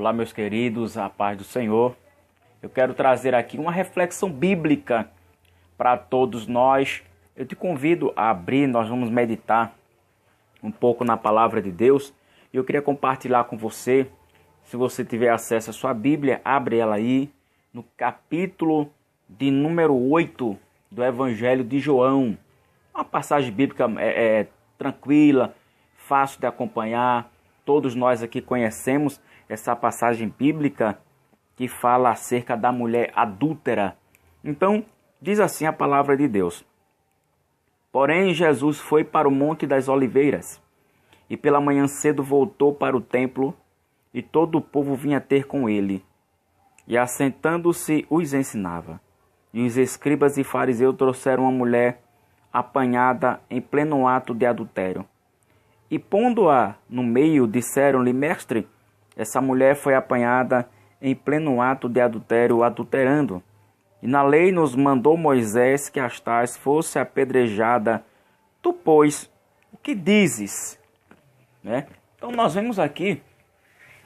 Olá, meus queridos, a paz do Senhor. Eu quero trazer aqui uma reflexão bíblica para todos nós. Eu te convido a abrir, nós vamos meditar um pouco na palavra de Deus. E eu queria compartilhar com você, se você tiver acesso à sua Bíblia, abre ela aí, no capítulo de número 8 do Evangelho de João. Uma passagem bíblica tranquila, fácil de acompanhar. Todos nós aqui conhecemos essa passagem bíblica que fala acerca da mulher adúltera. Então, diz assim a palavra de Deus. Porém, Jesus foi para o Monte das Oliveiras, e pela manhã cedo voltou para o templo, e todo o povo vinha ter com ele. E assentando-se, os ensinava. E os escribas e fariseus trouxeram uma mulher apanhada em pleno ato de adultério. E pondo-a no meio, disseram-lhe, mestre, essa mulher foi apanhada em pleno ato de adultério, adulterando. E na lei nos mandou Moisés que as tais fosse apedrejada. Tu, pois, o que dizes? Então nós vemos aqui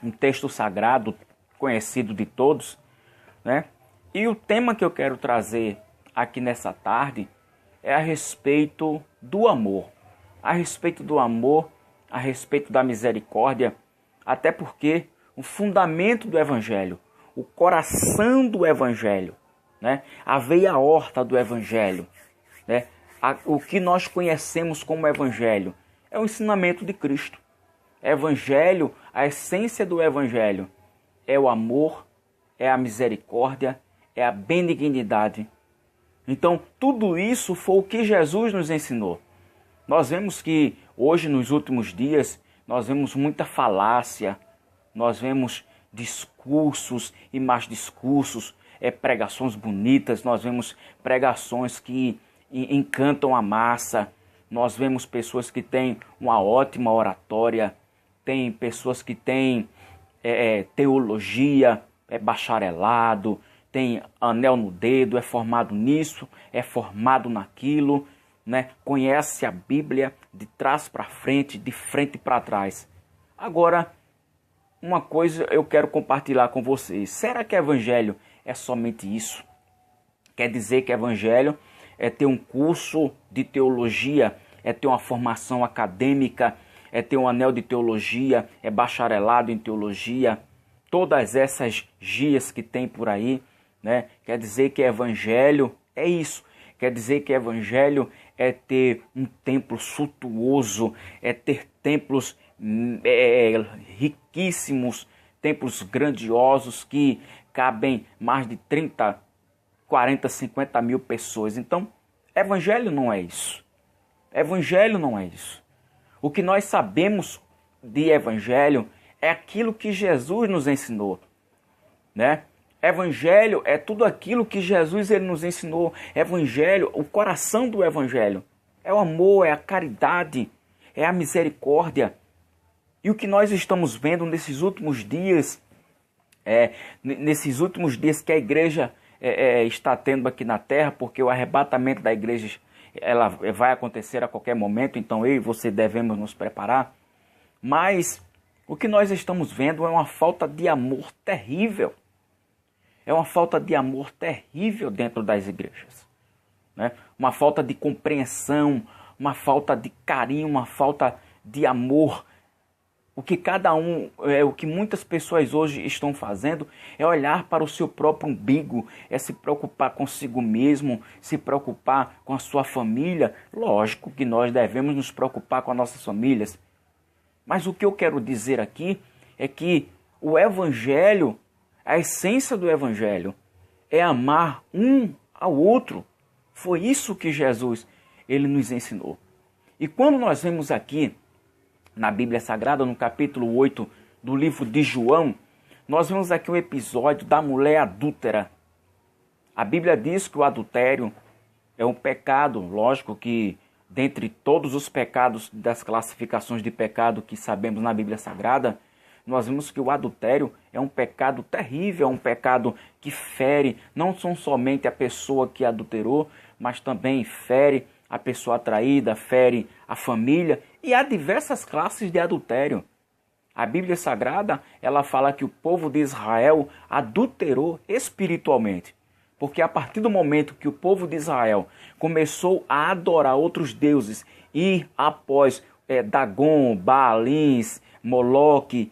um texto sagrado, conhecido de todos, E o tema que eu quero trazer aqui nessa tarde é a respeito do amor. A respeito do amor, a respeito da misericórdia, até porque o fundamento do Evangelho, o coração do Evangelho, a veia aorta do Evangelho, o que nós conhecemos como Evangelho, é o ensinamento de Cristo. Evangelho, a essência do Evangelho é o amor, é a misericórdia, é a benignidade. Então, tudo isso foi o que Jesus nos ensinou. Nós vemos que hoje, nos últimos dias, nós vemos muita falácia, nós vemos discursos e mais discursos, pregações bonitas, nós vemos pregações que encantam a massa, nós vemos pessoas que têm uma ótima oratória, tem pessoas que têm teologia, bacharelado, tem anel no dedo, é formado nisso, é formado naquilo, conhece a Bíblia de trás para frente, de frente para trás. Agora, uma coisa eu quero compartilhar com vocês. Será que Evangelho é somente isso? Quer dizer que Evangelho é ter um curso de teologia, é ter uma formação acadêmica, é ter um anel de teologia, é bacharelado em teologia, todas essas gias que tem por aí, Quer dizer que Evangelho é isso. Quer dizer que Evangelho é ter um templo suntuoso, é ter templos riquíssimos, templos grandiosos que cabem mais de 30, 40, 50 mil pessoas. Então, Evangelho não é isso. Evangelho não é isso. O que nós sabemos de Evangelho é aquilo que Jesus nos ensinou, Evangelho é tudo aquilo que Jesus ele nos ensinou. Evangelho, o coração do Evangelho é o amor, é a caridade, é a misericórdia. E o que nós estamos vendo nesses últimos dias, que a igreja está tendo aqui na terra, porque o arrebatamento da igreja ela vai acontecer a qualquer momento, então eu e você devemos nos preparar. Mas o que nós estamos vendo é uma falta de amor terrível. É uma falta de amor terrível dentro das igrejas. Uma falta de compreensão, uma falta de carinho, uma falta de amor. O que muitas pessoas hoje estão fazendo é olhar para o seu próprio umbigo, é se preocupar consigo mesmo, se preocupar com a sua família. Lógico que nós devemos nos preocupar com as nossas famílias. Mas o que eu quero dizer aqui é que o Evangelho, a essência do Evangelho é amar um ao outro. Foi isso que Jesus ele nos ensinou. E quando nós vemos aqui na Bíblia Sagrada, no capítulo 8 do livro de João, nós vemos aqui um episódio da mulher adúltera. A Bíblia diz que o adultério é um pecado, lógico que dentre todos os pecados das classificações de pecado que sabemos na Bíblia Sagrada, nós vemos que o adultério é um pecado terrível, é um pecado que fere não somente a pessoa que adulterou, mas também fere a pessoa traída, fere a família. E há diversas classes de adultério. A Bíblia Sagrada, ela fala que o povo de Israel adulterou espiritualmente. Porque a partir do momento que o povo de Israel começou a adorar outros deuses e após Dagon, Baalins, Moloque,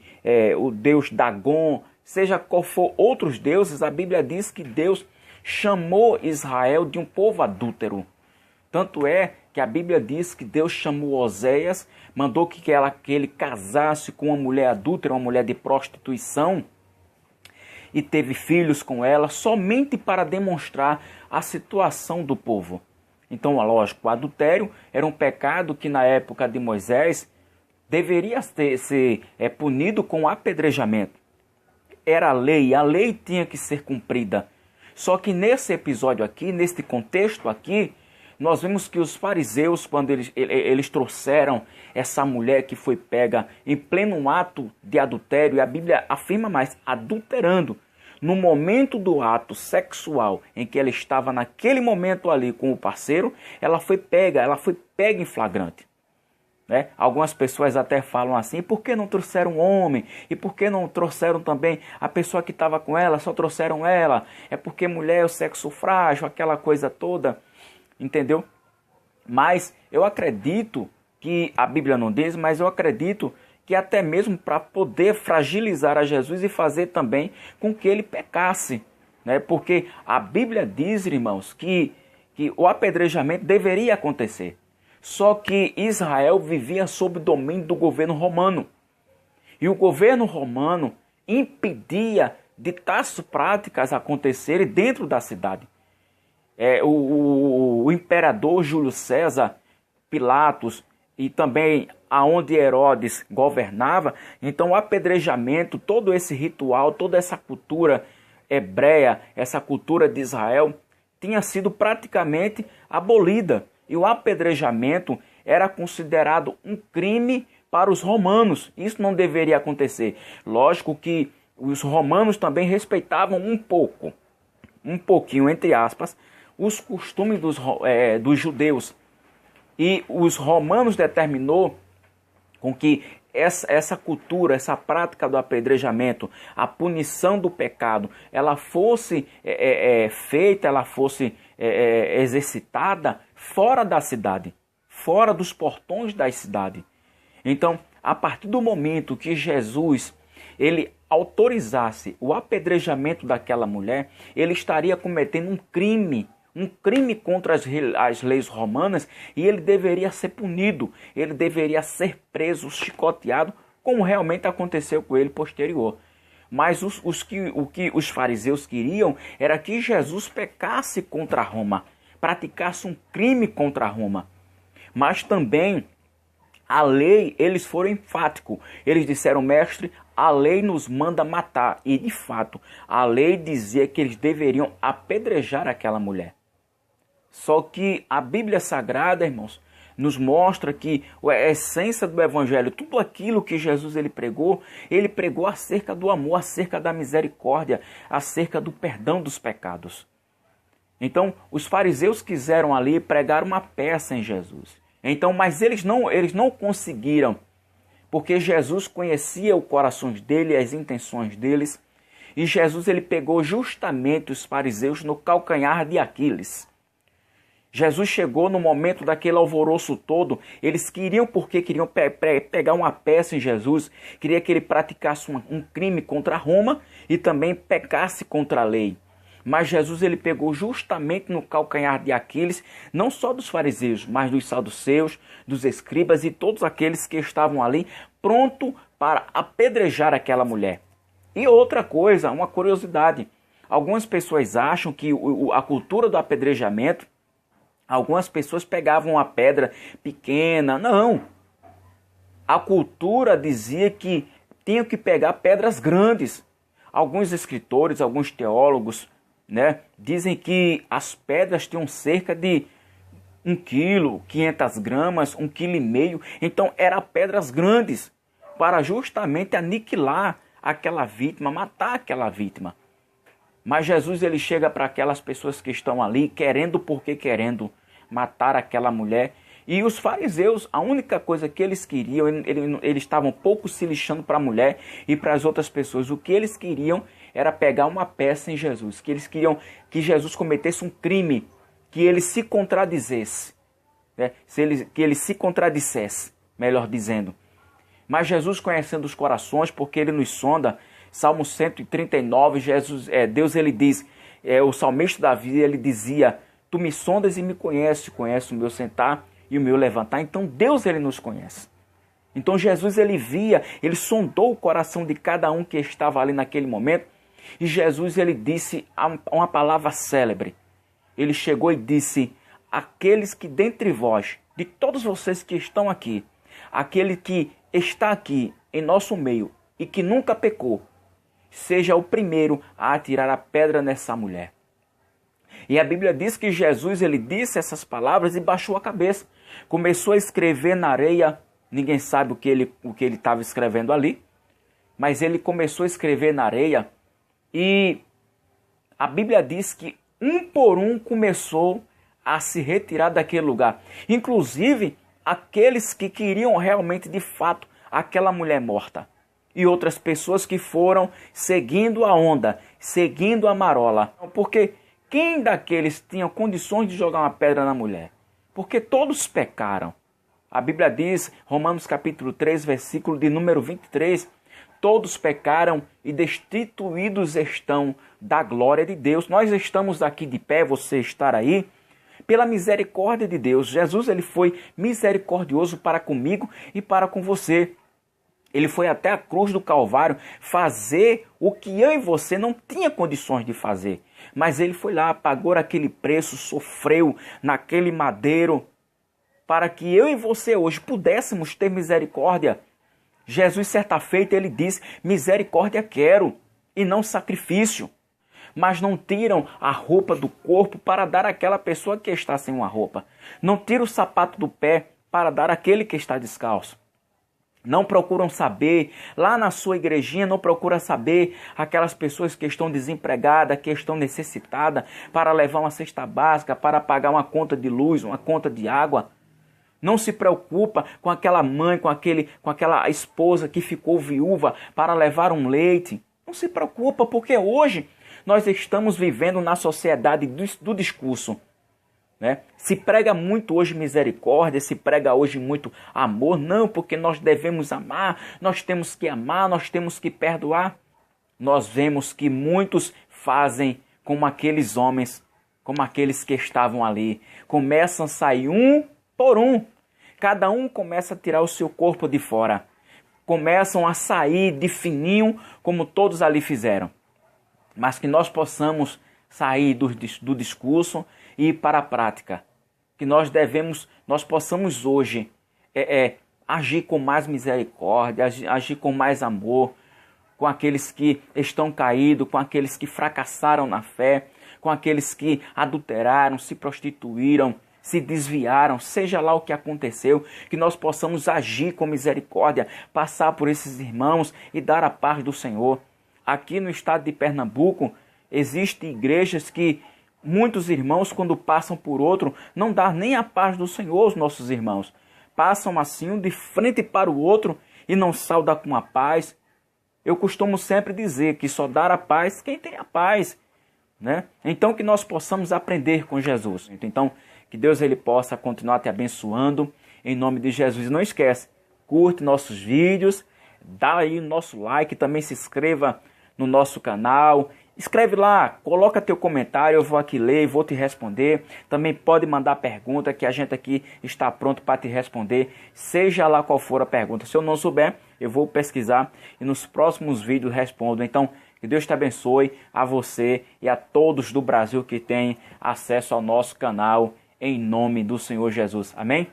o deus Dagon, seja qual for outros deuses, a Bíblia diz que Deus chamou Israel de um povo adúltero. Tanto é que a Bíblia diz que Deus chamou Oséias, mandou que ele casasse com uma mulher adúltera, uma mulher de prostituição, e teve filhos com ela, somente para demonstrar a situação do povo. Então, lógico, o adultério era um pecado que na época de Moisés deveria ser punido com apedrejamento. Era a lei tinha que ser cumprida. Só que nesse episódio aqui, neste contexto aqui, nós vemos que os fariseus, quando eles trouxeram essa mulher que foi pega em pleno ato de adultério, e a Bíblia afirma mais, adulterando, no momento do ato sexual, em que ela estava naquele momento ali com o parceiro, ela foi pega em flagrante. Né? Algumas pessoas até falam assim, por que não trouxeram um homem? E por que não trouxeram também a pessoa que estava com ela, só trouxeram ela? É porque mulher é o sexo frágil, aquela coisa toda. Entendeu? Mas eu acredito que, a Bíblia não diz, mas eu acredito que até mesmo para poder fragilizar a Jesus e fazer também com que ele pecasse. Né? Porque a Bíblia diz, irmãos, que o apedrejamento deveria acontecer. Só que Israel vivia sob o domínio do governo romano. E o governo romano impedia de tais práticas acontecerem dentro da cidade. O imperador Júlio César, Pilatos e também aonde Herodes governava, então o apedrejamento, todo esse ritual, toda essa cultura hebreia, essa cultura de Israel, tinha sido praticamente abolida. E o apedrejamento era considerado um crime para os romanos. Isso não deveria acontecer. Lógico que os romanos também respeitavam um pouquinho, entre aspas, os costumes dos judeus. E os romanos determinou com que essa cultura, essa prática do apedrejamento, a punição do pecado, ela fosse feita, ela fosse exercitada fora da cidade, fora dos portões da cidade. Então, a partir do momento que Jesus ele autorizasse o apedrejamento daquela mulher, ele estaria cometendo um crime contra as leis romanas, e ele deveria ser punido, ele deveria ser preso, chicoteado, como realmente aconteceu com ele posterior. Mas o que os fariseus queriam era que Jesus pecasse contra Roma, praticasse um crime contra Roma. Mas também a lei, eles foram enfáticos. Eles disseram, mestre, a lei nos manda matar. E de fato, a lei dizia que eles deveriam apedrejar aquela mulher. Só que a Bíblia Sagrada, irmãos, nos mostra que a essência do Evangelho, tudo aquilo que Jesus ele pregou acerca do amor, acerca da misericórdia, acerca do perdão dos pecados. Então, os fariseus quiseram ali pregar uma peça em Jesus. Então, mas eles não conseguiram, porque Jesus conhecia o coração dele, as intenções deles, e Jesus ele pegou justamente os fariseus no calcanhar de Aquiles. Jesus chegou no momento daquele alvoroço todo, eles queriam pegar uma peça em Jesus, queria que ele praticasse um crime contra Roma e também pecasse contra a lei. Mas Jesus ele pegou justamente no calcanhar de Aquiles, não só dos fariseus, mas dos saduceus, dos escribas e todos aqueles que estavam ali pronto para apedrejar aquela mulher. E outra coisa, uma curiosidade, algumas pessoas acham que a cultura do apedrejamento, algumas pessoas pegavam uma pedra pequena. Não. A cultura dizia que tinham que pegar pedras grandes. Alguns escritores, alguns teólogos, dizem que as pedras tinham cerca de 1 quilo, 500 gramas, 1,5 kg. Então eram pedras grandes para justamente aniquilar aquela vítima, matar aquela vítima. Mas Jesus ele chega para aquelas pessoas que estão ali querendo matar aquela mulher, E os fariseus, a única coisa que eles queriam, eles estavam pouco se lixando para a mulher e para as outras pessoas. O que eles queriam era pegar uma peça em Jesus, que eles queriam que Jesus cometesse um crime, que ele se contradizesse, né? Que ele se contradissesse, melhor dizendo. Mas Jesus, conhecendo os corações, porque ele nos sonda, Salmo 139, Deus ele diz, o salmista Davi, ele dizia, tu me sondas e me conheces, conhece o meu sentar e o meu levantar. Então Deus ele nos conhece. Então Jesus ele via, ele sondou o coração de cada um que estava ali naquele momento. E Jesus ele disse uma palavra célebre. Ele chegou e disse, aqueles que dentre vós, de todos vocês que estão aqui, aquele que está aqui em nosso meio e que nunca pecou, seja o primeiro a atirar a pedra nessa mulher. E a Bíblia diz que Jesus ele disse essas palavras e baixou a cabeça. Começou a escrever na areia. Ninguém sabe o que ele estava escrevendo ali. Mas ele começou a escrever na areia. E a Bíblia diz que um por um começou a se retirar daquele lugar. Inclusive aqueles que queriam realmente de fato aquela mulher morta. E outras pessoas que foram seguindo a onda, seguindo a marola. Porque quem daqueles tinha condições de jogar uma pedra na mulher? Porque todos pecaram. A Bíblia diz, Romanos capítulo 3, versículo de número 23, todos pecaram e destituídos estão da glória de Deus. Nós estamos aqui de pé, você estar aí, pela misericórdia de Deus. Jesus ele foi misericordioso para comigo e para com você. Ele foi até a cruz do Calvário fazer o que eu e você não tinha condições de fazer. Mas ele foi lá, pagou aquele preço, sofreu naquele madeiro, para que eu e você hoje pudéssemos ter misericórdia. Jesus, certa feita, ele disse, misericórdia quero e não sacrifício. Mas não tiram a roupa do corpo para dar àquela pessoa que está sem uma roupa. Não tiram o sapato do pé para dar àquele que está descalço. Não procuram saber, lá na sua igrejinha, não procura saber aquelas pessoas que estão desempregadas, que estão necessitadas, para levar uma cesta básica, para pagar uma conta de luz, uma conta de água. Não se preocupa com aquela mãe, com aquela esposa que ficou viúva para levar um leite. Não se preocupa, porque hoje nós estamos vivendo na sociedade do discurso. Né? Se prega muito hoje misericórdia, se prega hoje muito amor. Não, porque nós devemos amar, nós temos que perdoar. Nós vemos que muitos fazem como aqueles homens, como aqueles que estavam ali. Começam a sair um por um. Cada um começa a tirar o seu corpo de fora. Começam a sair de fininho, como todos ali fizeram. Mas que nós possamos sair do discurso e ir para a prática. Que nós possamos hoje agir com mais misericórdia, agir com mais amor, com aqueles que estão caídos, com aqueles que fracassaram na fé, com aqueles que adulteraram, se prostituíram, se desviaram, seja lá o que aconteceu, que nós possamos agir com misericórdia, passar por esses irmãos e dar a paz do Senhor. Aqui no estado de Pernambuco, existem igrejas que muitos irmãos, quando passam por outro, não dão nem a paz do Senhor, os nossos irmãos. Passam assim, um de frente para o outro e não saudam com a paz. Eu costumo sempre dizer que só dá a paz quem tem a paz, né? Então que nós possamos aprender com Jesus. Então que Deus ele possa continuar te abençoando em nome de Jesus. E não esquece, curte nossos vídeos, dá aí o nosso like, também se inscreva no nosso canal. Escreve lá, coloca teu comentário, eu vou aqui ler e vou te responder. Também pode mandar pergunta que a gente aqui está pronto para te responder, seja lá qual for a pergunta. Se eu não souber, eu vou pesquisar e nos próximos vídeos respondo. Então, que Deus te abençoe a você e a todos do Brasil que têm acesso ao nosso canal, em nome do Senhor Jesus. Amém?